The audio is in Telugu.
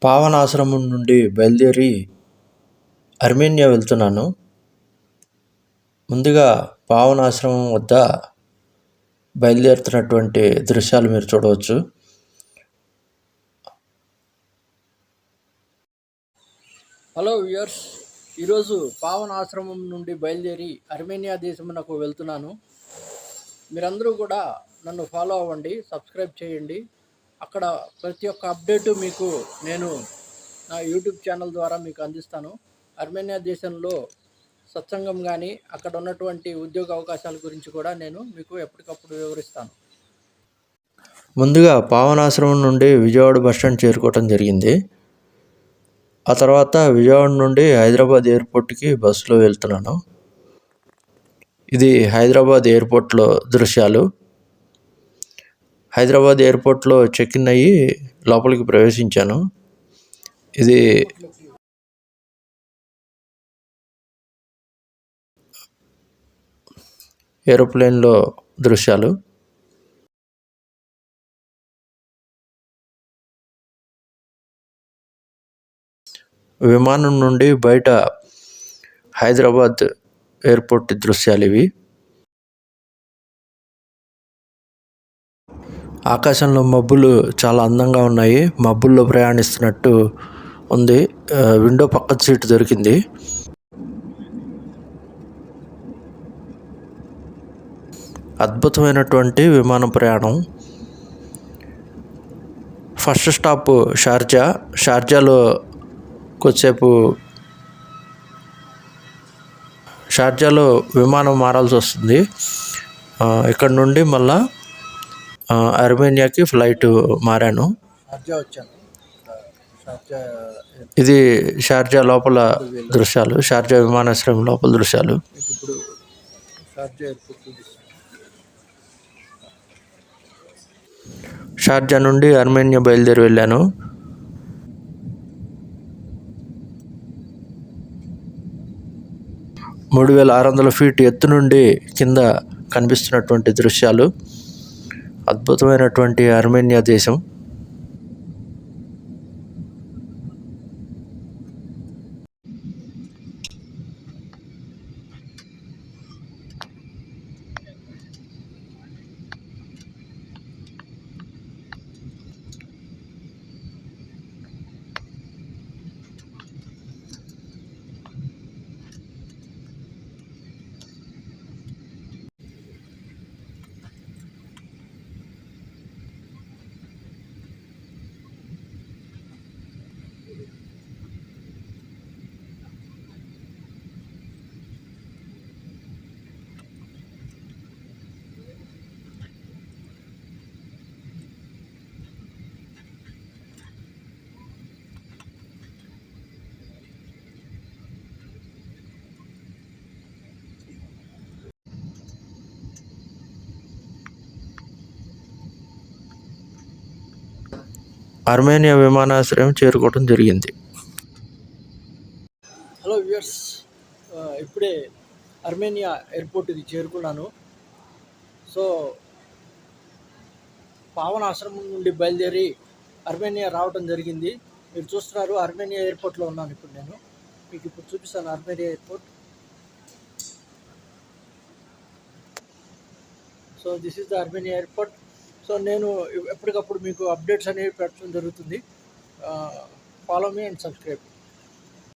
పావన్ ఆశ్రమం నుండి బయలుదేరి అర్మేనియా వెళ్తున్నాను. ముందుగా పావన్ ఆశ్రమం వద్ద బయలుదేరుతున్నటువంటి దృశ్యాలు మీరు చూడవచ్చు. హలో వ్యూయర్స్, ఈరోజు పావన్ ఆశ్రమం నుండి బయలుదేరి అర్మేనియా దేశమునకు వెళ్తున్నాను. మీరందరూ కూడా నన్ను ఫాలో అవ్వండి, సబ్స్క్రైబ్ చేయండి. అక్కడ ప్రతి ఒక్క అప్డేటు మీకు నేను నా యూట్యూబ్ ఛానల్ ద్వారా మీకు అందిస్తాను. అర్మేనియా దేశంలో సత్సంగం కానీ అక్కడ ఉన్నటువంటి ఉద్యోగ అవకాశాల గురించి కూడా నేను మీకు ఎప్పటికప్పుడు వివరిస్తాను. ముందుగా పావనాశ్రమం నుండి విజయవాడ బస్టాండ్ చేరుకోవటం జరిగింది. ఆ తర్వాత విజయవాడ నుండి హైదరాబాద్ ఎయిర్పోర్ట్కి బస్సులో వెళ్తున్నాను. ఇది హైదరాబాద్ ఎయిర్పోర్ట్లో దృశ్యాలు. హైదరాబాద్ ఎయిర్పోర్ట్లో చెక్ ఇన్ అయ్యి లోపలికి ప్రవేశించాను. ఇది ఏరోప్లేన్లో దృశ్యాలు. విమానం నుండి బయట హైదరాబాద్ ఎయిర్పోర్ట్ దృశ్యాలు ఇవి. ఆకాశంలో మబ్బులు చాలా అందంగా ఉన్నాయి. మబ్బుల్లో ప్రయాణిస్తున్నట్టు ఉంది. విండో పక్క సీటు దొరికింది. అద్భుతమైనటువంటి విమాన ప్రయాణం. First stop Sharjah. షార్జాలో కొద్దిసేపు షార్జాలో విమానం మారాల్సి వస్తుంది. ఇక్కడ నుండి మళ్ళా అర్మేనియాకి ఫ్లైట్ మారాను. ఇది షార్జా లోపల దృశ్యాలు, షార్జా విమానాశ్రయం లోపల దృశ్యాలు. షార్జా నుండి అర్మేనియా బయలుదేరి వెళ్ళాను. మూడు 3600 ఫీట్ ఎత్తు నుండి కింద కనిపిస్తున్నటువంటి దృశ్యాలు. అద్భుతమైనటువంటి అర్మేనియా దేశం. అర్మేనియా విమానాశ్రయం చేరుకోవడం జరిగింది. హలో వ్యూయర్స్, ఇప్పుడే అర్మేనియా ఎయిర్పోర్ట్కి చేరుకున్నాను. సో పావన్ ఆశ్రమం నుండి బయలుదేరి అర్మేనియా రావడం జరిగింది. మీరు చూస్తున్నారు, అర్మేనియా ఎయిర్పోర్ట్లో ఉన్నాను ఇప్పుడు నేను. మీకు ఇప్పుడు చూపిస్తాను Armenia airport. So this is the Armenia airport. So నేను ఎప్పటికప్పుడు మీకు అప్డేట్స్ అనేవి పెట్టడం జరుగుతుంది. Follow me and subscribe.